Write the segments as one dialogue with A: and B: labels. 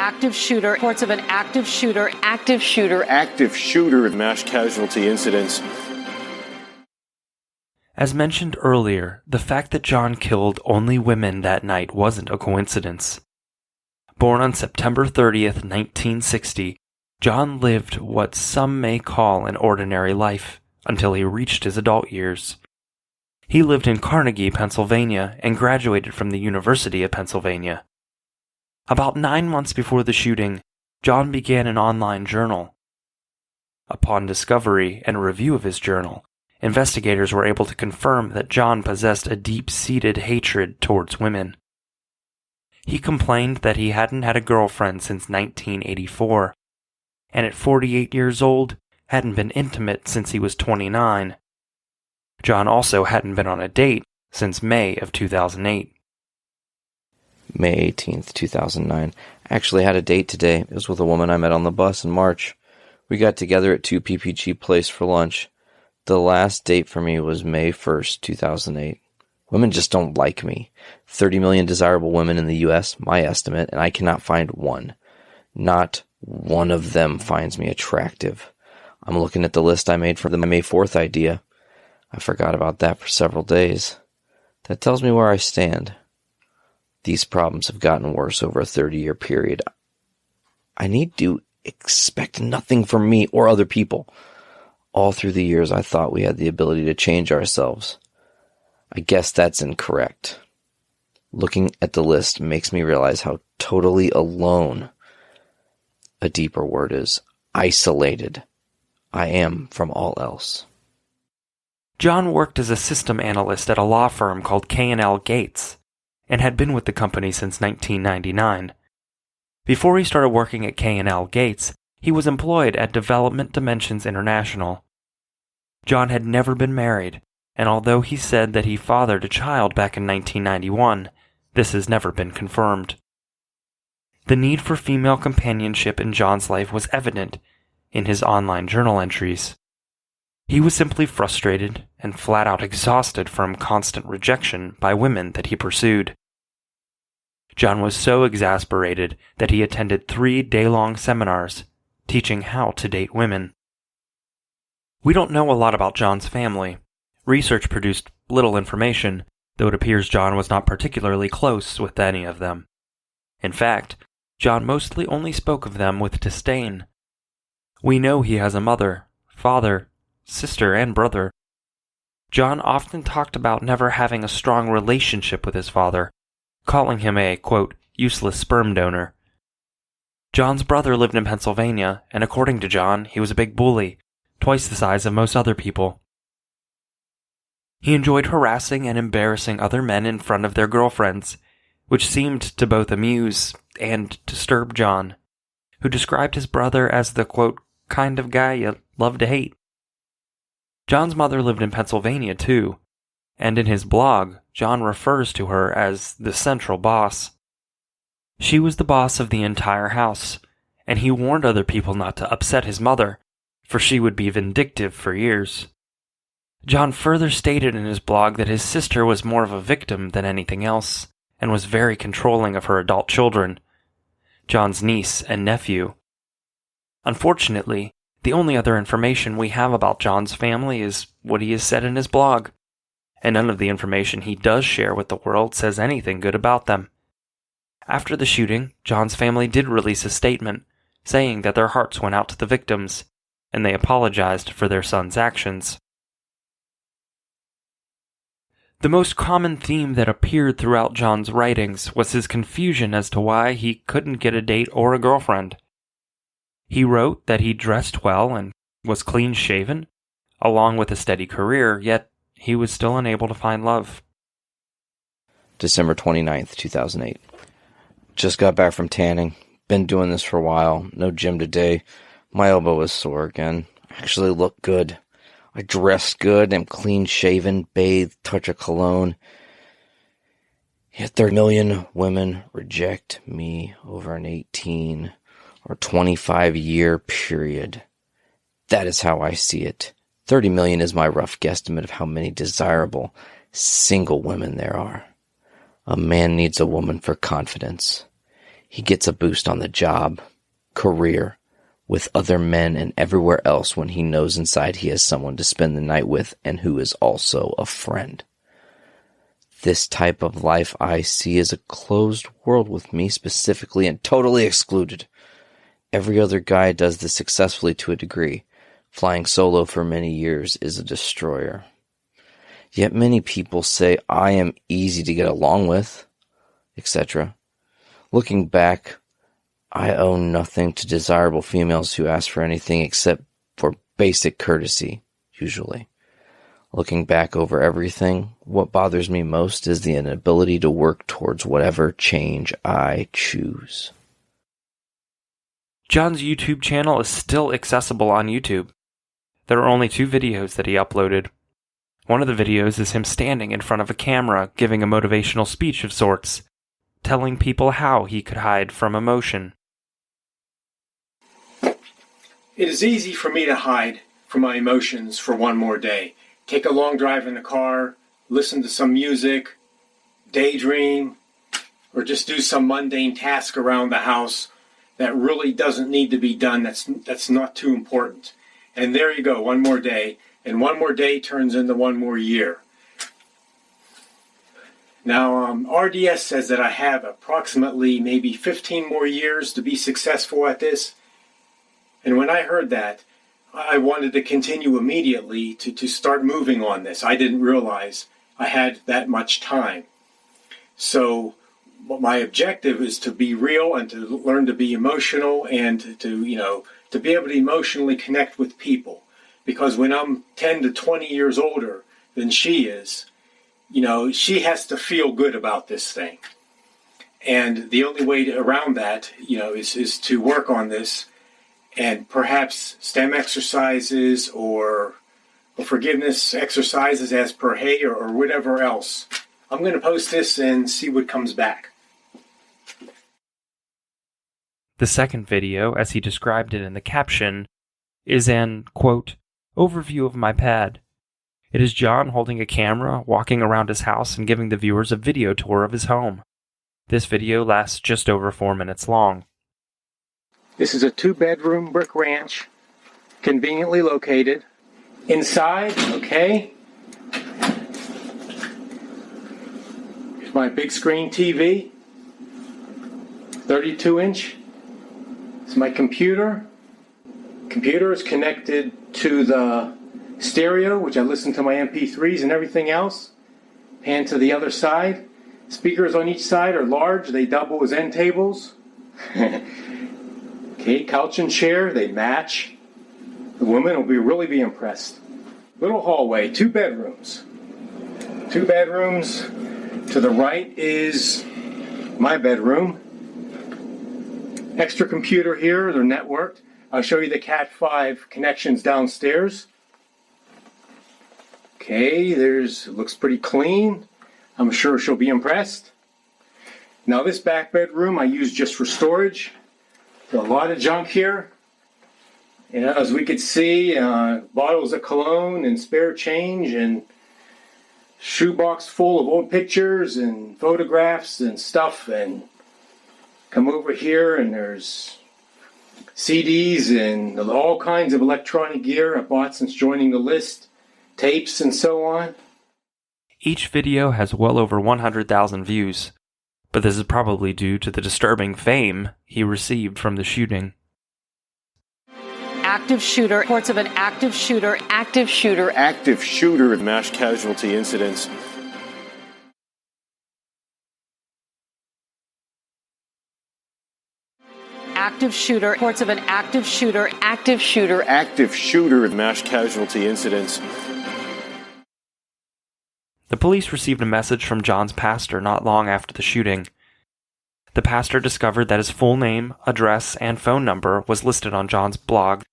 A: active shooter. Reports of an active shooter.
B: Active shooter. Mass casualty incidents.
C: As mentioned earlier, the fact that John killed only women that night wasn't a coincidence. Born on September 30th, 1960, John lived what some may call an ordinary life until he reached his adult years. He lived in Carnegie, Pennsylvania, and graduated from the University of Pennsylvania. About 9 months before the shooting, John began an online journal. Upon discovery and review of his journal, investigators were able to confirm that John possessed a deep-seated hatred towards women. He complained that he hadn't had a girlfriend since 1984, and at 48 years old, hadn't been intimate since he was 29. John also hadn't been on a date since May of 2008.
D: May 18th, 2009. I actually had a date today. It was with a woman I met on the bus in March. We got together at 2 PPG Place for lunch. The last date for me was May 1st, 2008. Women just don't like me. 30 million desirable women in the U.S., my estimate, and I cannot find one. Not one of them finds me attractive. I'm looking at the list I made for the May 4th idea. I forgot about that for several days. That tells me where I stand. These problems have gotten worse over a 30-year period. I need to expect nothing from me or other people. All through the years, I thought we had the ability to change ourselves. I guess that's incorrect. Looking at the list makes me realize how totally alone, a deeper word is, isolated, I am from all else.
C: John worked as a system analyst at a law firm called K&L Gates, and had been with the company since 1999. Before he started working at K&L Gates, he was employed at Development Dimensions International. John had never been married, and although he said that he fathered a child back in 1991, this has never been confirmed. The need for female companionship in John's life was evident in his online journal entries. He was simply frustrated and flat out exhausted from constant rejection by women that he pursued. John was so exasperated that he attended 3 day-long seminars teaching how to date women. We don't know a lot about John's family. Research produced little information, though it appears John was not particularly close with any of them. In fact, John mostly only spoke of them with disdain. We know he has a mother, father, sister, and brother. John often talked about never having a strong relationship with his father, calling him a, quote, useless sperm donor. John's brother lived in Pennsylvania, and according to John, he was a big bully, twice the size of most other people. He enjoyed harassing and embarrassing other men in front of their girlfriends, which seemed to both amuse and disturb John, who described his brother as the, quote, kind of guy you love to hate. John's mother lived in Pennsylvania, too, and in his blog, John refers to her as the central boss. She was the boss of the entire house, and he warned other people not to upset his mother, for she would be vindictive for years. John further stated in his blog that his sister was more of a victim than anything else, and was very controlling of her adult children, John's niece and nephew. Unfortunately, the only other information we have about John's family is what he has said in his blog, and none of the information he does share with the world says anything good about them. After the shooting, John's family did release a statement, saying that their hearts went out to the victims, and they apologized for their son's actions. The most common theme that appeared throughout John's writings was his confusion as to why he couldn't get a date or a girlfriend. He wrote that he dressed well and was clean-shaven, along with a steady career, yet he was still unable to find love.
D: December 29th, 2008. Just got back from tanning. Been doing this for a while. No gym today. My elbow is sore again. Actually look good. I dressed good. I'm clean-shaven, bathed, touch of cologne. Yet 30 million women reject me over an 18 or 25-year period. That is how I see it. 30 million is my rough guesstimate of how many desirable, single women there are. A man needs a woman for confidence. He gets a boost on the job, career, with other men and everywhere else when he knows inside he has someone to spend the night with and who is also a friend. This type of life I see as a closed world with me specifically and totally excluded. Every other guy does this successfully to a degree. Flying solo for many years is a destroyer. Yet many people say I am easy to get along with, etc. Looking back, I owe nothing to desirable females who ask for anything except for basic courtesy, usually. Looking back over everything, what bothers me most is the inability to work towards whatever change I choose.
C: John's YouTube channel is still accessible on YouTube. There are only 2 videos that he uploaded. One of the videos is him standing in front of a camera giving a motivational speech of sorts, telling people how he could hide from emotion.
E: It is easy for me to hide from my emotions for one more day. Take a long drive in the car, listen to some music, daydream, or just do some mundane task around the house that really doesn't need to be done, that's not too important. And there you go, one more day. And one more day turns into one more year. Now, RDS says that I have approximately maybe 15 more years to be successful at this. And when I heard that, I wanted to continue immediately to start moving on this. I didn't realize I had that much time. So my objective is to be real and to learn to be emotional and to be able to emotionally connect with people. Because when I'm 10 to 20 years older than she is, she has to feel good about this thing. And the only way around that, is to work on this and perhaps STEM exercises or forgiveness exercises as per Hay or whatever else. I'm going to post this and see what comes back.
C: The second video, as he described it in the caption, is an, quote, overview of my pad. It is John holding a camera, walking around his house, and giving the viewers a video tour of his home. This video lasts just over 4 minutes long.
E: This is a 2-bedroom brick ranch, conveniently located. Inside, okay. Here's my big screen TV, 32-inch. It's my computer. Computer is connected to the stereo, which I listen to my MP3s and everything else. Pan to the other side. Speakers on each side are large. They double as end tables. Okay, couch and chair, they match. The woman will really be impressed. Little hallway, 2 bedrooms. 2 bedrooms. To the right is my bedroom. Extra computer here, they're networked. I'll show you the Cat 5 connections downstairs. Okay, looks pretty clean. I'm sure she'll be impressed. Now this back bedroom I use just for storage. There's a lot of junk here. As we could see, bottles of cologne and spare change and shoebox full of old pictures and photographs and stuff. And come over here and there's CDs and all kinds of electronic gear I bought since joining the list, tapes and so on.
C: Each video has well over 100,000 views, but this is probably due to the disturbing fame he received from the shooting.
A: Active shooter, reports of an active shooter
B: mass casualty incidents.
A: active shooter, reports of an active shooter
B: mass casualty incidents.
C: The police received a message from John's pastor not long after the shooting. The pastor discovered that his full name, address, and phone number was listed on John's blog.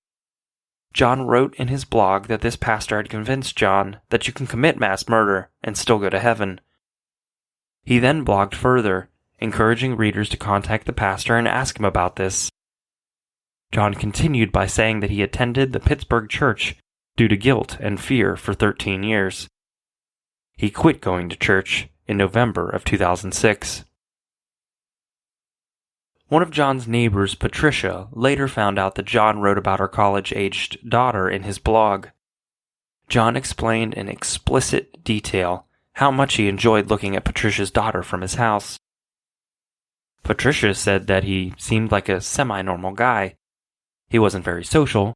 C: John wrote in his blog that this pastor had convinced John that you can commit mass murder and still go to heaven. He then blogged further, encouraging readers to contact the pastor and ask him about this. John continued by saying that he attended the Pittsburgh church due to guilt and fear for 13 years. He quit going to church in November of 2006. One of John's neighbors, Patricia, later found out that John wrote about her college-aged daughter in his blog. John explained in explicit detail how much he enjoyed looking at Patricia's daughter from his house. Patricia said that he seemed like a semi-normal guy. He wasn't very social,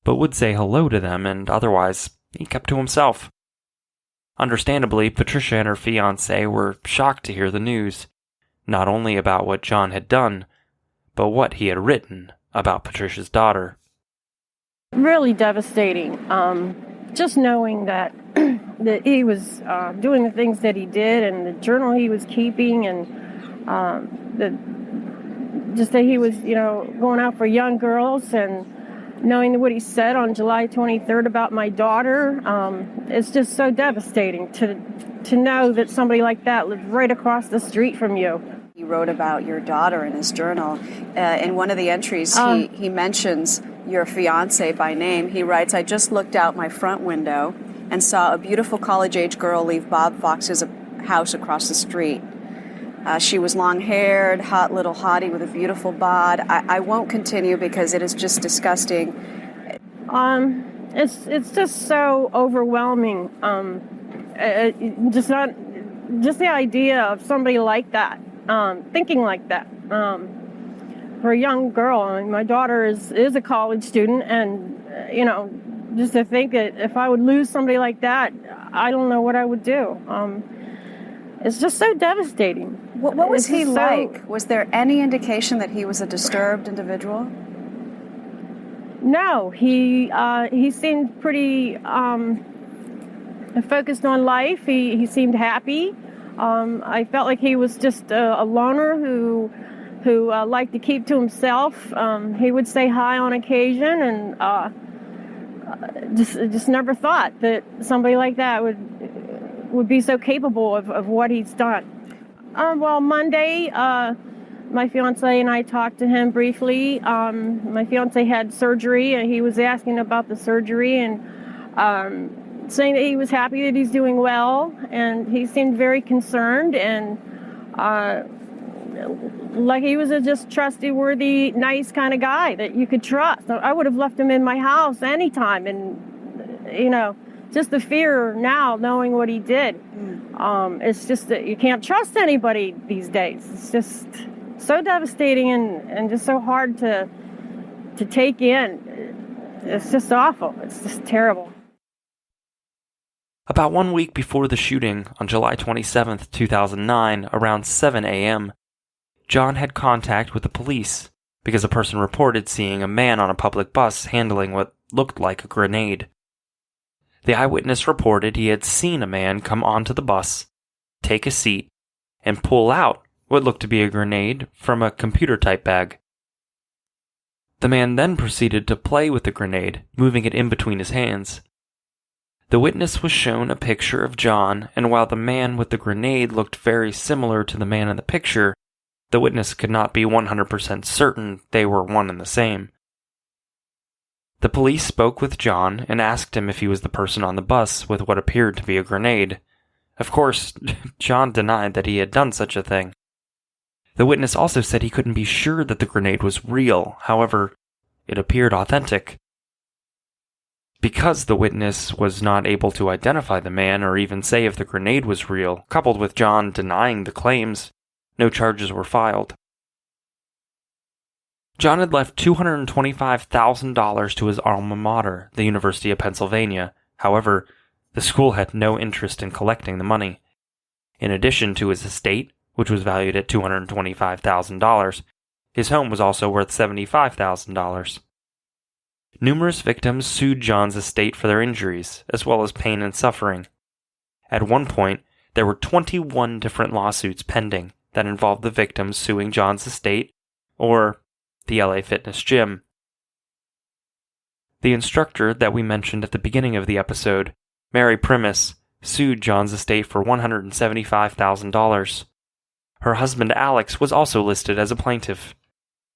C: but would say hello to them, and otherwise he kept to himself. Understandably, Patricia and her fiancé were shocked to hear the news, not only about what John had done, but what he had written about Patricia's daughter.
F: Really devastating. Just knowing that that he was doing the things that he did, and the journal he was keeping, and just that he was, going out for young girls, and knowing what he said on July 23rd about my daughter, it's just so devastating to know that somebody like that lives right across the street from you.
G: He wrote about your daughter in his journal. In one of the entries, he mentions your fiancé by name. He writes, "I just looked out my front window and saw a beautiful college-age girl leave Bob Fox's house across the street. She was long-haired, hot little hottie with a beautiful bod." I won't continue because it is just disgusting.
F: It's just so overwhelming. Just the idea of somebody like that, thinking like that. For a young girl, I mean, my daughter is a college student, and just to think that if I would lose somebody like that, I don't know what I would do. It's just so devastating.
G: What was he like? Was there any indication that he was a disturbed individual?
F: No, he seemed pretty focused on life. He seemed happy. I felt like he was just a loner who liked to keep to himself. He would say hi on occasion, and just never thought that somebody like that would be so capable of what he's done. Well, Monday, my fiancé and I talked to him briefly. My fiancé had surgery, and he was asking about the surgery, and saying that he was happy that he's doing well, and he seemed very concerned, and like he was a just trustworthy, nice kind of guy that you could trust. I would have left him in my house anytime, and just the fear now, knowing what he did. It's just that you can't trust anybody these days. It's just so devastating and just so hard to take in. It's just awful. It's just terrible.
C: About 1 week before the shooting, on July 27th, 2009, around 7 a.m., John had contact with the police because a person reported seeing a man on a public bus handling what looked like a grenade. The eyewitness reported he had seen a man come onto the bus, take a seat, and pull out what looked to be a grenade from a computer-type bag. The man then proceeded to play with the grenade, moving it in between his hands. The witness was shown a picture of John, and while the man with the grenade looked very similar to the man in the picture, the witness could not be 100% certain they were one and the same. The police spoke with John and asked him if he was the person on the bus with what appeared to be a grenade. Of course, John denied that he had done such a thing. The witness also said he couldn't be sure that the grenade was real, however, it appeared authentic. Because the witness was not able to identify the man or even say if the grenade was real, coupled with John denying the claims, no charges were filed. John had left $225,000 to his alma mater, the University of Pennsylvania. However, the school had no interest in collecting the money. In addition to his estate, which was valued at $225,000, his home was also worth $75,000. Numerous victims sued John's estate for their injuries, as well as pain and suffering. At one point, there were 21 different lawsuits pending that involved the victims suing John's estate or the LA Fitness Gym. The instructor that we mentioned at the beginning of the episode, Mary Primus, sued John's estate for $175,000. Her husband Alex was also listed as a plaintiff.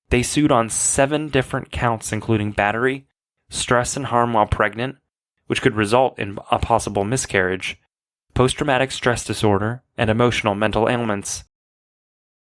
C: They sued on 7 different counts including battery, stress and harm while pregnant, which could result in a possible miscarriage, post-traumatic stress disorder, and emotional mental ailments.